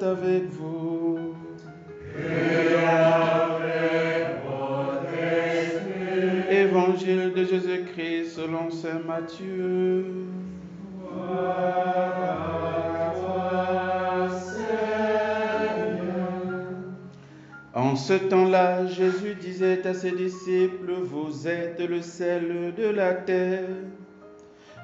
soit avec vous. Et avec votre esprit. Évangile de Jésus-Christ selon saint Matthieu. Gloire à toi, Seigneur. En ce temps-là, Jésus disait à ses disciples, vous êtes le sel de la terre.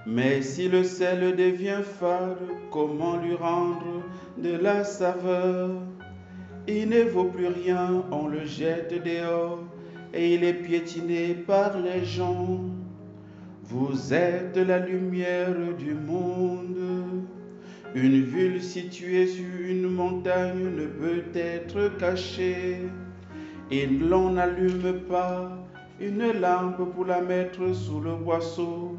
Mais si le sel devient fade, comment lui rendre de la saveur? Il ne vaut plus rien, on le jette dehors et il est piétiné par les gens. Vous êtes la lumière du monde. Une ville située sur une montagne ne peut être cachée. Et l'on n'allume pas une lampe pour la mettre sous le boisseau.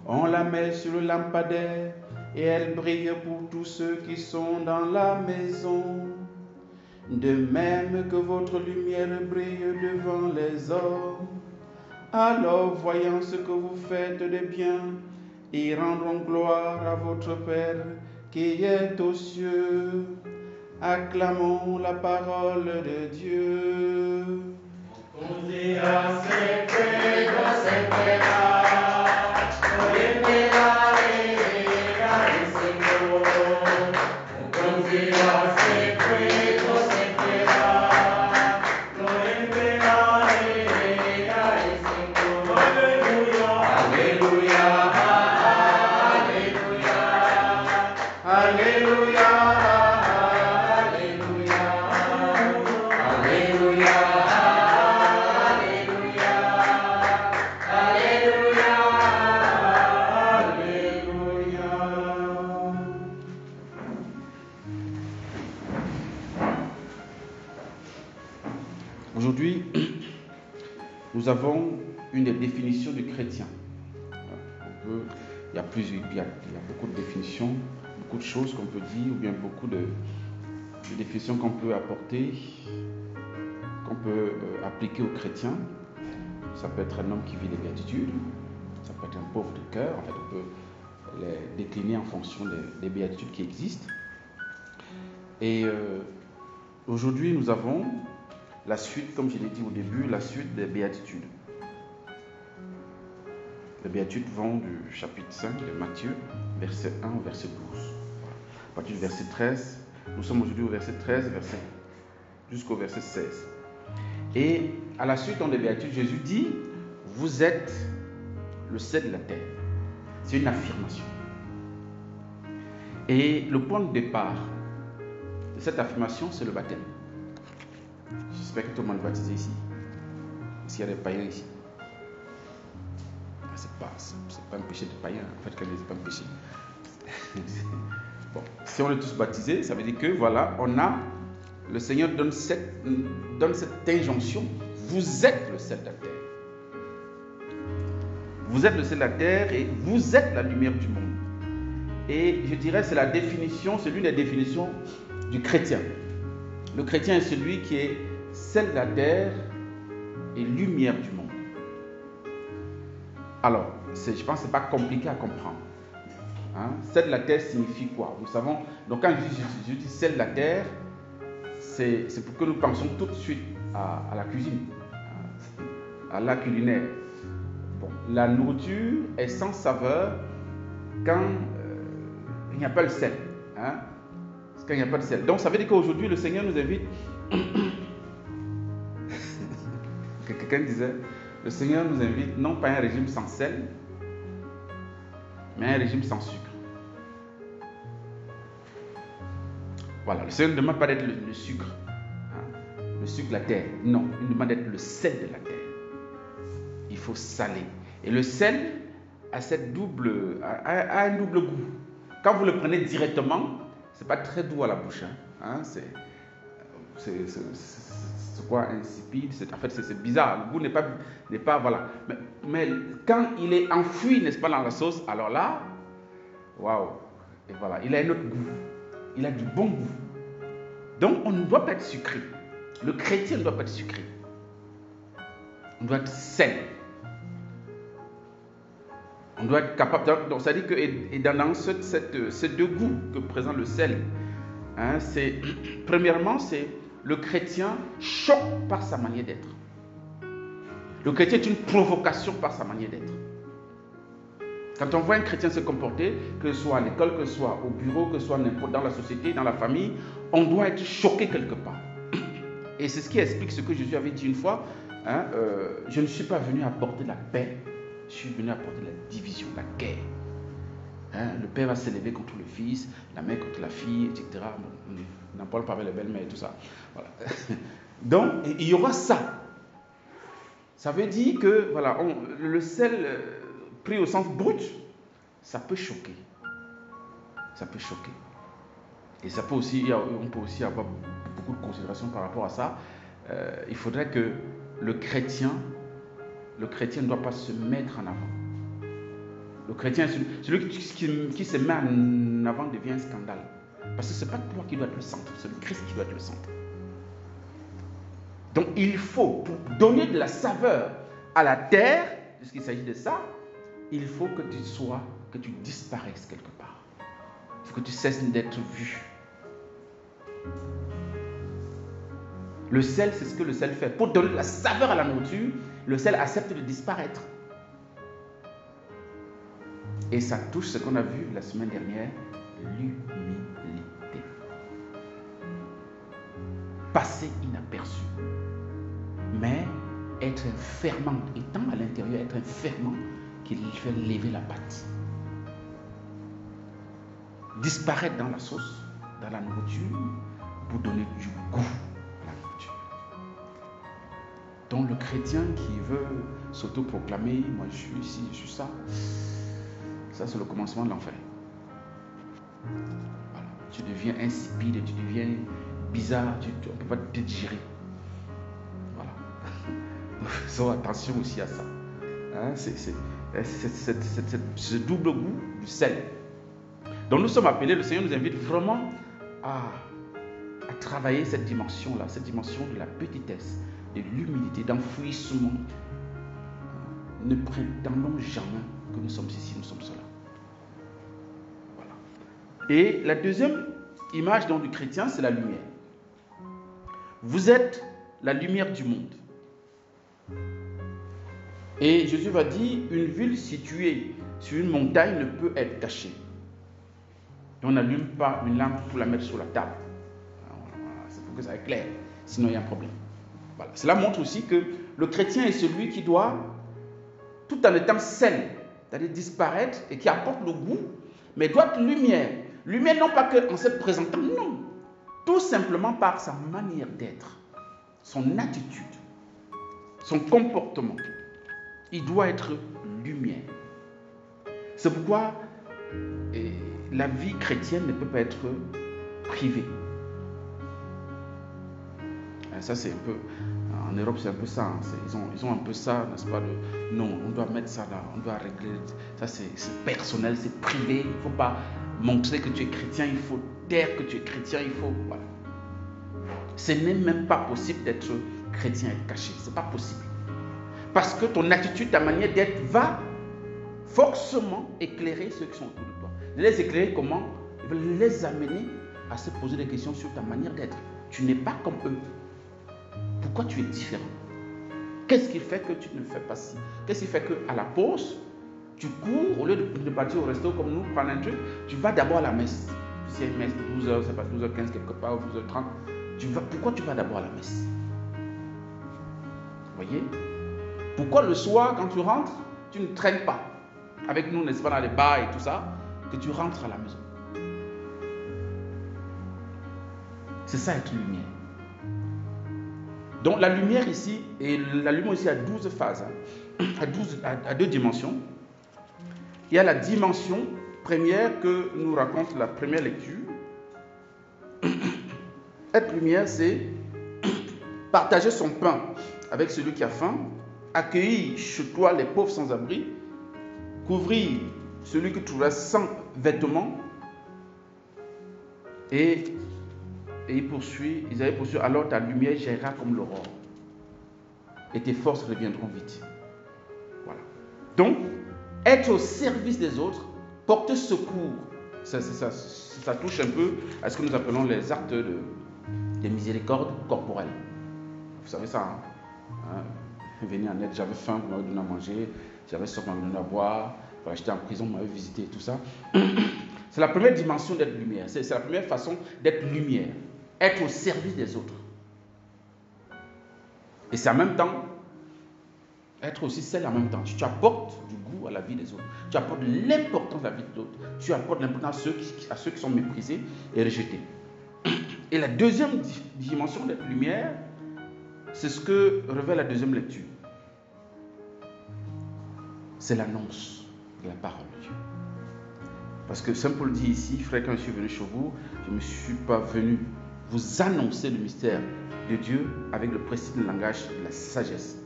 On la met sur le lampadaire et elle brille pour tous ceux qui sont dans la maison. De même que votre lumière brille devant les hommes. Alors, voyant ce que vous faites de bien, ils rendront gloire à votre Père qui est aux cieux. Acclamons la parole de Dieu. Aujourd'hui, nous avons une des définitions du chrétien. Il y a beaucoup de définitions, beaucoup de choses qu'on peut dire, ou bien beaucoup de définitions qu'on peut apporter, qu'on peut appliquer aux chrétiens. Ça peut être un homme qui vit les béatitudes, ça peut être un pauvre de cœur. En fait, on peut les décliner en fonction des béatitudes qui existent. Et aujourd'hui, nous avons la suite, comme je l'ai dit au début, la suite des béatitudes. Les béatitudes vont du chapitre 5 de Matthieu, verset 1 au verset 12. À partir du verset 13, nous sommes aujourd'hui au verset 13, jusqu'au verset 16. Et à la suite des béatitudes, Jésus dit, vous êtes le sel de la terre. C'est une affirmation. Et le point de départ de cette affirmation, c'est le baptême. J'espère que tout le monde est baptisé ici. S'il y a des païens ici. C'est pas un péché de païen. En fait, c'est pas un péché. Bon, si on est tous baptisés, ça veut dire que voilà, le Seigneur donne cette injonction. Vous êtes le sel de la terre. Vous êtes le sel de la terre et vous êtes la lumière du monde. Et je dirais c'est l'une des définitions du chrétien. Le chrétien est celui qui est sel de la terre et lumière du monde. Alors, je pense que ce n'est pas compliqué à comprendre. Sel de la terre signifie quoi? Nous savons, donc quand je dis sel de la terre, c'est pour que nous pensions tout de suite à la cuisine, à la culinaire. Bon, la nourriture est sans saveur quand il n'y a pas le sel. Quand il n'y a pas de sel. Donc ça veut dire qu'aujourd'hui le Seigneur nous invite. Quelqu'un disait, le Seigneur nous invite non pas à un régime sans sel, mais à un régime sans sucre. Voilà, le Seigneur ne demande pas d'être le sucre, le sucre de la terre. Non, il demande d'être le sel de la terre. Il faut saler. Et le sel a un double goût. Quand vous le prenez directement, c'est pas très doux à la bouche. C'est quoi, insipide. En fait, c'est bizarre. Le goût n'est pas voilà. Mais quand il est enfoui, n'est-ce pas, dans la sauce, alors là, waouh. Et voilà, il a un autre goût. Il a du bon goût. Donc, on ne doit pas être sucré. Le chrétien ne doit pas être sucré. On doit être sain. On doit être capable. Donc, ça dit que et dans ces deux goûts que présente le sel Hein, premièrement, c'est le chrétien choque par sa manière d'être. Le chrétien est une provocation par sa manière d'être. Quand on voit un chrétien se comporter, que ce soit à l'école, que ce soit au bureau, que ce soit n'importe dans la société, dans la famille, on doit être choqué quelque part. Et c'est ce qui explique ce que Jésus avait dit une fois. Hein, je ne suis pas venu apporter la paix, je suis venu apporter la division, la guerre. Hein, le père va s'élever contre le fils, la mère contre la fille, etc. Bon, on n'en parle pas avec les belles-mères et tout ça. Voilà. Donc, il y aura ça. Ça veut dire que voilà, le sel pris au sens brut, ça peut choquer. Ça peut choquer. Et ça peut aussi, on peut aussi avoir beaucoup de considérations par rapport à ça. Il faudrait que le chrétien ne doit pas se mettre en avant. Le chrétien, celui qui se met en avant devient un scandale. Parce que ce n'est pas toi qui dois être le centre, c'est le Christ qui doit être le centre. Donc il faut, pour donner de la saveur à la terre, puisqu'il s'agit de ça, il faut que tu disparaisses quelque part. Il faut que tu cesses d'être vu. Le sel, c'est ce que le sel fait. Pour donner de la saveur à la nourriture, le sel accepte de disparaître. Et ça touche ce qu'on a vu la semaine dernière, l'humilité. Passer inaperçu. Mais être un ferment, étant à l'intérieur, être un ferment qui fait lever la pâte. Disparaître dans la sauce, dans la nourriture, pour donner du goût à la nourriture. Donc le chrétien qui veut s'autoproclamer, moi je suis ici, je suis ça, ça c'est le commencement de l'enfer. Voilà. Tu deviens insipide, tu deviens bizarre, on ne peut pas te digérer. Voilà. Faisons attention aussi à ça. Hein, c'est ce double goût du sel. Donc nous sommes appelés, le Seigneur nous invite vraiment à travailler cette dimension-là, cette dimension de la petitesse, de l'humilité, d'enfouissement. Ne prétendons jamais que nous sommes ici, nous sommes cela. Voilà. Et la deuxième image donc, du chrétien, c'est la lumière. Vous êtes la lumière du monde. Et Jésus va dire, une ville située sur une montagne ne peut être cachée. Et on n'allume pas une lampe pour la mettre sur la table. Voilà, c'est pour que ça éclaire. Sinon, il y a un problème. Voilà. Cela montre aussi que le chrétien est celui qui doit, tout en étant sel, c'est-à-dire disparaître et qui apporte le goût, mais doit être lumière. Lumière non pas qu'en se présentant, non. Tout simplement par sa manière d'être, son attitude, son comportement. Il doit être lumière. C'est pourquoi la vie chrétienne ne peut pas être privée. Ça c'est un peu, en Europe c'est un peu ça, hein. Ils ont un peu ça, n'est-ce pas, non, on doit mettre ça là, on doit régler, ça c'est personnel, c'est privé, il ne faut pas montrer que tu es chrétien, il faut taire que tu es chrétien, il faut, voilà. Ce n'est même pas possible d'être chrétien et caché, ce n'est pas possible. Parce que ton attitude, ta manière d'être va forcément éclairer ceux qui sont autour de toi. Les éclairer comment? Il va les amener à se poser des questions sur ta manière d'être. Tu n'es pas comme eux. Pourquoi tu es différent? Qu'est-ce qui fait que tu ne fais pas ci? Qu'est-ce qui fait qu'à la pause, tu cours, au lieu de partir au resto comme nous, prendre un truc, tu vas d'abord à la messe. Si il y a une messe de 12h, c'est pas 12h15 quelque part, ou 12h30. Pourquoi tu vas d'abord à la messe? Vous voyez? Pourquoi le soir, quand tu rentres, tu ne traînes pas avec nous, n'est-ce pas, dans les bars et tout ça, que tu rentres à la maison? C'est ça être lumière. Donc la lumière ici, et la lumière ici a 12 phases, à 2 dimensions. Il y a la dimension première que nous raconte la première lecture. Être lumière, c'est partager son pain avec celui qui a faim, accueillir chez toi les pauvres sans abri, couvrir celui qui trouverait sans vêtements. Et il poursuit, Isaïe poursuit, alors ta lumière jaillira comme l'aurore et tes forces reviendront vite. Voilà. Donc, être au service des autres, porter secours, c'est ça touche un peu à ce que nous appelons les actes de miséricorde corporelle. Vous savez ça, hein? Venir en aide, j'avais faim, vous m'avez donné à manger, j'avais soif, vous m'avez donné à boire, voilà, j'étais en prison, vous m'avez visité, tout ça. C'est la première dimension d'être lumière, c'est la première façon d'être lumière, être au service des autres. Et c'est en même temps, être aussi celle en même temps. Tu apportes du goût à la vie des autres, tu apportes l'importance à la vie des autres, tu apportes l'importance à ceux qui sont méprisés et rejetés. Et la deuxième dimension d'être lumière, c'est ce que révèle la deuxième lecture. C'est l'annonce de la parole de Dieu. Parce que Saint Paul dit ici, frère, quand je suis venu chez vous, je ne me suis pas venu vous annoncer le mystère de Dieu avec le précis langage de la sagesse.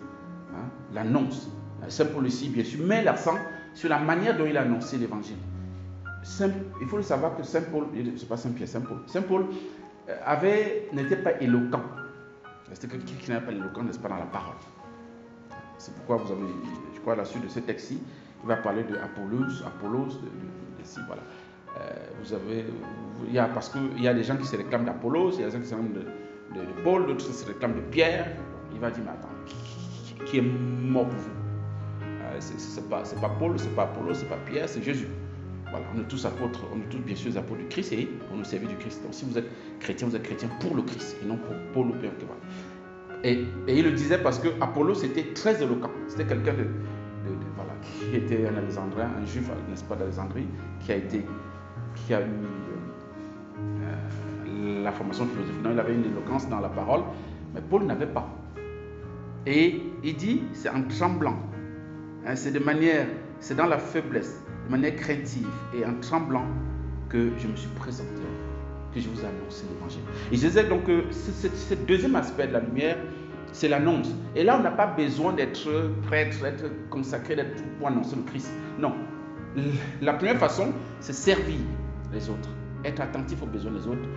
Hein? L'annonce. Saint Paul ici, bien sûr, met l'accent sur la manière dont il a annoncé l'évangile. Il faut le savoir que Saint Paul, c'est pas Saint Pierre, Saint Paul n'était pas éloquent. C'est quelqu'un qui n'est pas éloquent, n'est-ce pas, dans la parole. C'est pourquoi vous avez, je crois, à la suite de ce texte-ci, il va parler de Apollos, voilà. Parce qu'il y a des gens qui se réclament d'Apollos, il y a des gens qui se réclament de Paul, d'autres se réclament de Pierre. Il va dire, mais attends, qui est mort pour vous? C'est pas Paul, c'est pas Apollos, c'est pas Pierre, c'est Jésus. Voilà, on est tous apôtres, on est tous bien sûr apôtres du Christ et on nous servit du Christ. Donc si vous êtes chrétien pour le Christ et non pour Paul ou Pierre. Et il le disait parce que Apollos était très éloquent. C'était quelqu'un voilà, qui était un Alexandrin, un juif, n'est-ce pas, d'Alexandrie, qui a eu la formation philosophique. Il avait une éloquence dans la parole, mais Paul n'avait pas. Et il dit, c'est en tremblant, hein, c'est dans la faiblesse, de manière craintive et en tremblant que je me suis présenté, que je vous ai annoncé l'évangile. Et je disais donc que ce deuxième aspect de la lumière, c'est l'annonce. Et là, on n'a pas besoin d'être prêtre, d'être consacré, d'être pour annoncer le Christ. Non. La première façon, c'est servir les autres, être attentif aux besoins des autres.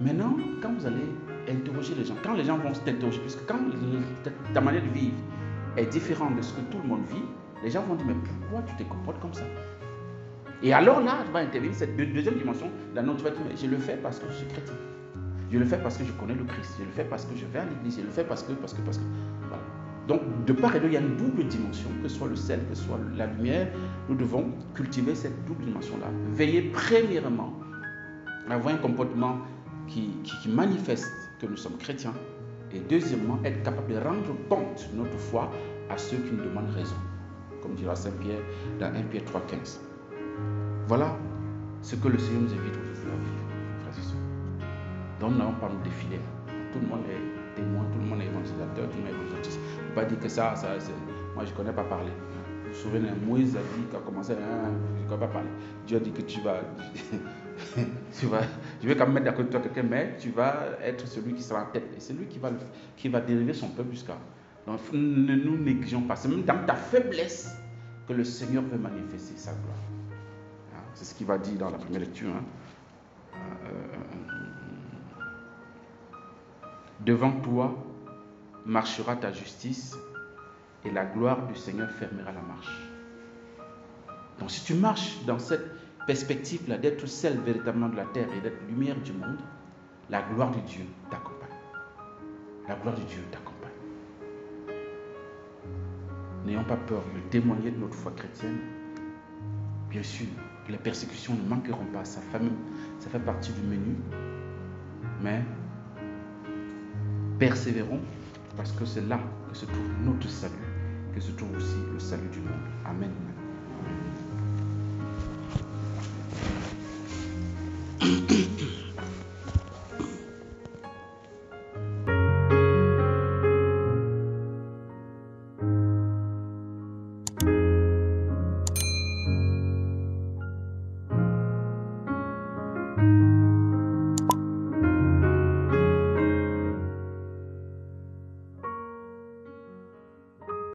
Maintenant, quand vous allez interroger les gens, quand les gens vont t'interroger, puisque quand ta manière de vivre est différente de ce que tout le monde vit, les gens vont dire, mais pourquoi tu te comportes comme ça? Et alors là, tu vas intervenir cette deuxième dimension, l'annonce, tu vas dire, mais je le fais parce que je suis chrétien. Je le fais parce que je connais le Christ. Je le fais parce que je vais à l'église. Je le fais parce que. Voilà. Donc, de part et d'autre, il y a une double dimension, que ce soit le sel, que ce soit la lumière. Nous devons cultiver cette double dimension-là. Veiller premièrement à avoir un comportement qui manifeste que nous sommes chrétiens. Et deuxièmement, être capable de rendre compte de notre foi à ceux qui nous demandent raison. Comme dira Saint Pierre dans 1 Pierre 3,15. Voilà ce que le Seigneur nous invite aujourd'hui à vivre, frères et sœurs. Donc nous n'avons pas nous défiler. Tout le monde est témoin, tout le monde est évangélisateur, tout le monde est évangéliste. Il ne faut pas dire que ça moi je ne connais pas parler. Vous vous souvenez, Moïse a dit qu'il a commencé, je ne connais pas parler. Dieu a dit que tu vas je vais quand même mettre à côté de toi quelqu'un, mais tu vas être celui qui sera en tête. Et c'est lui qui va dériver son peuple jusqu'à. Donc ne nous négligeons pas. C'est même dans ta faiblesse que le Seigneur peut manifester sa gloire. C'est ce qu'il va dire dans la première lecture. Devant toi marchera ta justice et la gloire du Seigneur fermera la marche. Donc si tu marches dans cette perspective-là d'être celle véritablement de la terre et d'être lumière du monde, la gloire de Dieu t'accompagne. La gloire de Dieu t'accompagne. N'ayons pas peur de témoigner de notre foi chrétienne. Bien sûr, les persécutions ne manqueront pas, ça fait partie du menu, mais persévérons parce que c'est là que se trouve notre salut, que se trouve aussi le salut du monde. Amen.